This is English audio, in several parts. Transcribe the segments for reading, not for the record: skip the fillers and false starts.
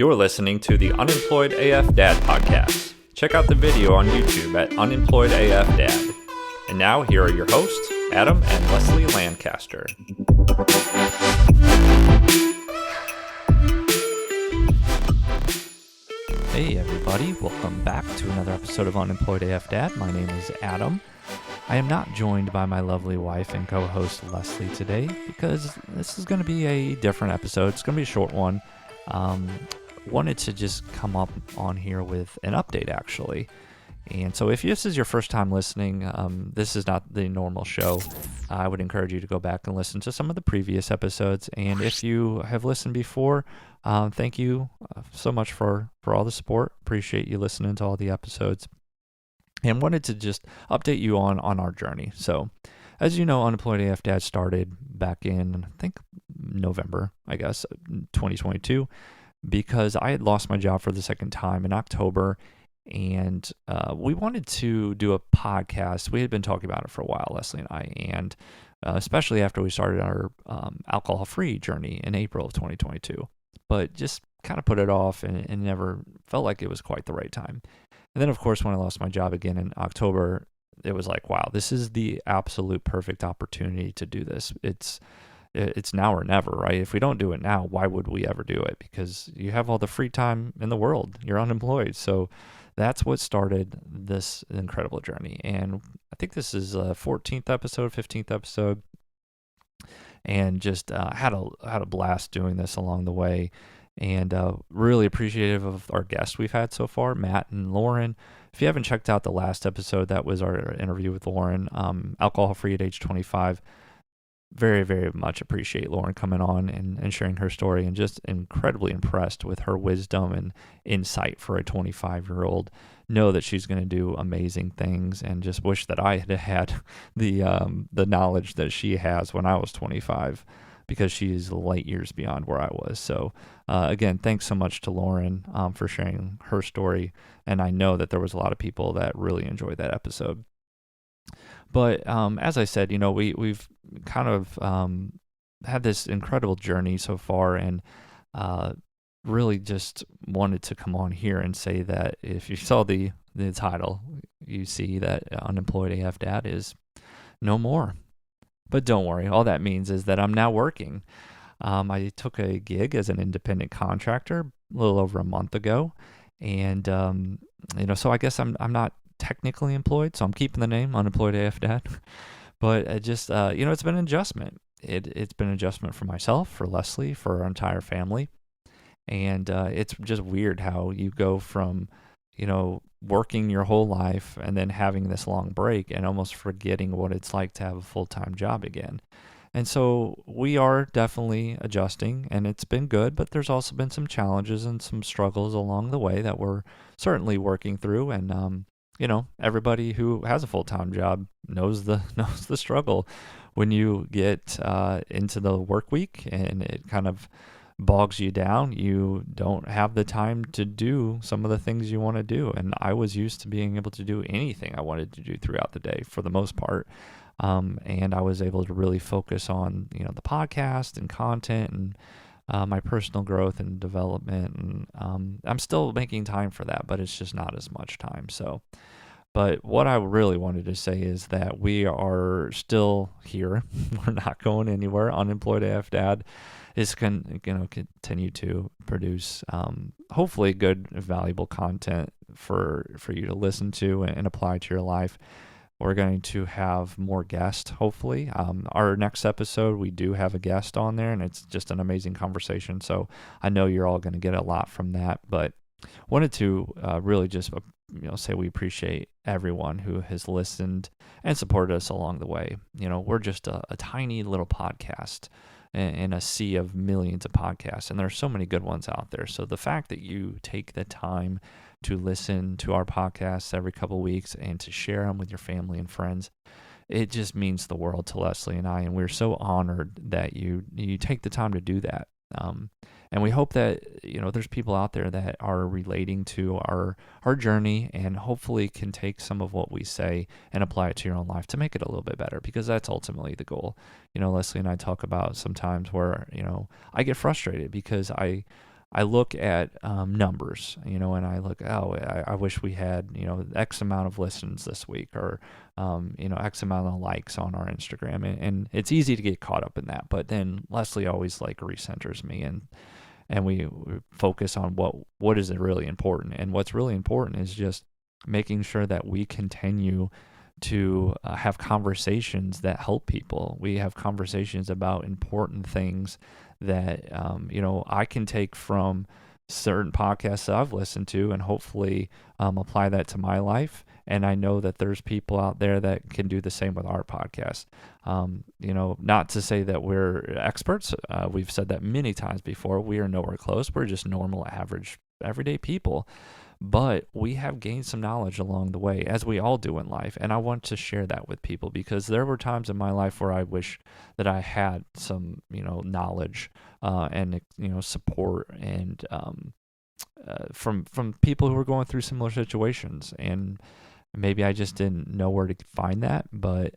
You're listening to the Unemployed AF Dad podcast. Check out the video on YouTube at Unemployed AF Dad. And now, here are your hosts, Adam and Leslie Lancaster. Hey everybody, welcome back to another episode of Unemployed AF Dad. My name is Adam. I am not joined by my lovely wife and co-host Leslie today because this is going to be a different episode. It's going to be a short one. Wanted to just come up on here with an update actually. And so if this is your first time listening, this is not the normal show. I would encourage you to go back and listen to some of the previous episodes. And if you have listened before, thank you so much for all the support. Appreciate you listening to all the episodes. And wanted to just update you on our journey. So as you know, Unemployed AF Dad started back in, I think, November, 2022, because I had lost my job for the second time in October. And we wanted to do a podcast. We had been talking about it for a while, Leslie and I, and especially after we started our alcohol-free journey in April of 2022, but just kind of put it off and never felt like it was quite the right time. And then, of course, when I lost my job again in October, it was like, wow, this is the absolute perfect opportunity to do this. It's now or never, right? If we don't do it now, why would we ever do it? Because you have all the free time in the world. You're unemployed. So that's what started this incredible journey. And I think this is a 14th episode, 15th episode. And just had a blast doing this along the way. And really appreciative of our guests we've had so far, Matt and Lauren. If you haven't checked out the last episode, that was our interview with Lauren, alcohol-free at age 25. Very, very much appreciate Lauren coming on and sharing her story, and just incredibly impressed with her wisdom and insight for a 25-year-old. Know that she's going to do amazing things, and just wish that I had the knowledge that she has when I was 25, because she is light years beyond where I was. So again, thanks so much to Lauren for sharing her story. And I know that there was a lot of people that really enjoyed that episode. But as I said, we've kind of had this incredible journey so far, and really just wanted to come on here and say that if you saw the title, you see that Unemployed AF Dad is no more. But don't worry, all that means is that I'm now working. I took a gig as an independent contractor a little over a month ago, and so I guess I'm not technically employed, so I'm keeping the name Unemployed AF Dad. But it just it's been an adjustment. It's been an adjustment for myself, for Leslie, for our entire family, and it's just weird how you go from working your whole life and then having this long break and almost forgetting what it's like to have a full-time job again. And so we are definitely adjusting, and it's been good, but there's also been some challenges and some struggles along the way that we're certainly working through. And everybody who has a full-time job knows the struggle when you get into the work week and it kind of bogs you down. You don't have the time to do some of the things you want to do. And I was used to being able to do anything I wanted to do throughout the day for the most part. And I was able to really focus on, the podcast and content and my personal growth and development. And I'm still making time for that, but it's just not as much time. But what I really wanted to say is that we are still here. We're not going anywhere. Unemployed AF Dad is continue to produce hopefully good, valuable content for you to listen to and apply to your life. We're going to have more guests, hopefully. Our next episode, we do have a guest on there, and it's just an amazing conversation. So I know you're all going to get a lot from that, but wanted to really just say we appreciate everyone who has listened and supported us along the way. We're just a tiny little podcast in a sea of millions of podcasts, and there are so many good ones out there. So the fact that you take the time to listen to our podcasts every couple of weeks and to share them with your family and friends, it just means the world to Leslie and I, and we're so honored that you take the time to do that. And we hope that there's people out there that are relating to our journey, and hopefully can take some of what we say and apply it to your own life to make it a little bit better, because that's ultimately the goal. Leslie and I talk about sometimes where I get frustrated because I I look at numbers, and I look, I wish we had, X amount of listens this week, or, X amount of likes on our Instagram. And it's easy to get caught up in that. But then Leslie always like recenters me, and we focus on what is really important. And what's really important is just making sure that we continue to have conversations that help people. We have conversations about important things that, I can take from certain podcasts that I've listened to and hopefully apply that to my life. And I know that there's people out there that can do the same with our podcast. Not to say that we're experts. We've said that many times before. We are nowhere close. We're just normal, average, everyday people. But we have gained some knowledge along the way, as we all do in life. And I want to share that with people, because there were times in my life where I wish that I had some, knowledge and, support and from people who were going through similar situations. And maybe I just didn't know where to find that. But,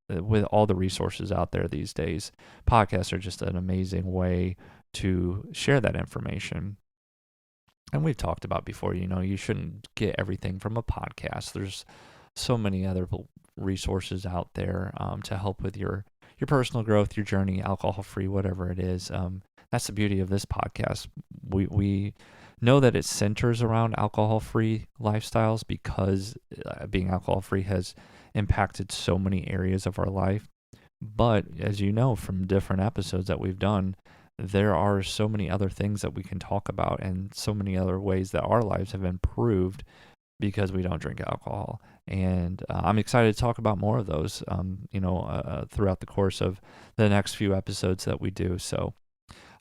with all the resources out there these days, podcasts are just an amazing way to share that information. And we've talked about before, you shouldn't get everything from a podcast. There's so many other resources out there to help with your personal growth, your journey, alcohol-free, whatever it is. That's the beauty of this podcast. We know that it centers around alcohol-free lifestyles, because being alcohol-free has impacted so many areas of our life. But as you know from different episodes that we've done, there are so many other things that we can talk about, and so many other ways that our lives have improved because we don't drink alcohol. And I'm excited to talk about more of those, throughout the course of the next few episodes that we do. So,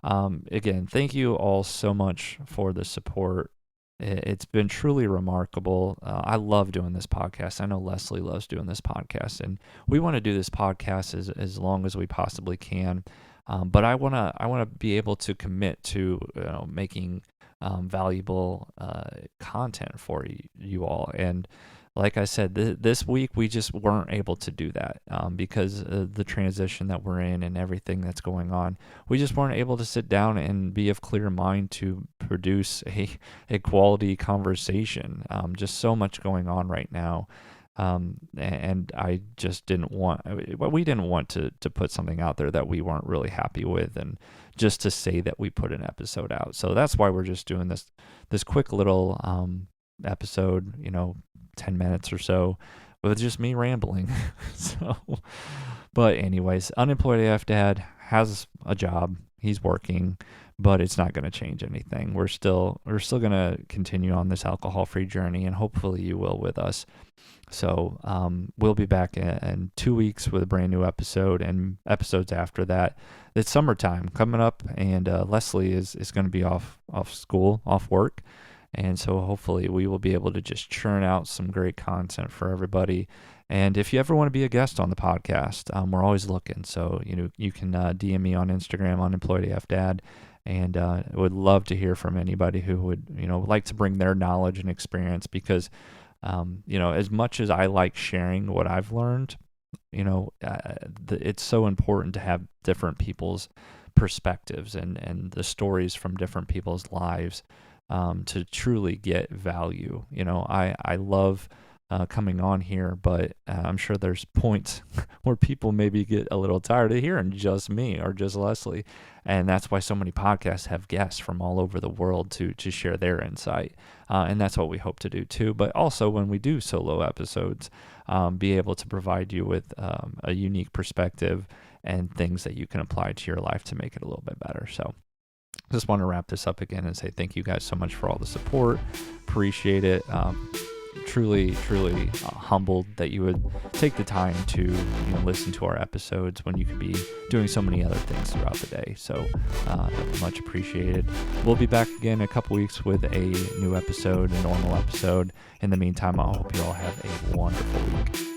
again, thank you all so much for the support. It's been truly remarkable. I love doing this podcast. I know Leslie loves doing this podcast, and we want to do this podcast as long as we possibly can. But I want to be able to commit to making valuable content for you all. And like I said, this week we just weren't able to do that because of the transition that we're in and everything that's going on. We just weren't able to sit down and be of clear mind to produce a quality conversation. Just so much going on right now. And I just we didn't want to put something out there that we weren't really happy with, and just to say that we put an episode out. So that's why we're just doing this quick little episode, 10 minutes or so, with just me rambling. But anyways, Unemployed AF Dad has a job. He's working, but it's not going to change anything. We're still going to continue on this alcohol-free journey, and hopefully you will with us. So we'll be back in 2 weeks with a brand new episode, and episodes after that. It's summertime coming up, and Leslie is going to be off school, off work. And so hopefully we will be able to just churn out some great content for everybody. And if you ever want to be a guest on the podcast, we're always looking. So, you can DM me on Instagram, Unemployed AF Dad. And would love to hear from anybody who would, like to bring their knowledge and experience, because as much as I like sharing what I've learned, it's so important to have different people's perspectives and the stories from different people's lives to truly get value. I love coming on here, but I'm sure there's points where people maybe get a little tired of hearing just me or just Leslie. And that's why so many podcasts have guests from all over the world to share their insight. And that's what we hope to do too. But also when we do solo episodes, be able to provide you with a unique perspective and things that you can apply to your life to make it a little bit better. So just want to wrap this up again and say thank you guys so much for all the support. Appreciate it. Truly humbled that you would take the time to listen to our episodes when you could be doing so many other things throughout the day. So much appreciated. We'll be back again in a couple weeks with a new episode, a normal episode. In the meantime, I hope you all have a wonderful week.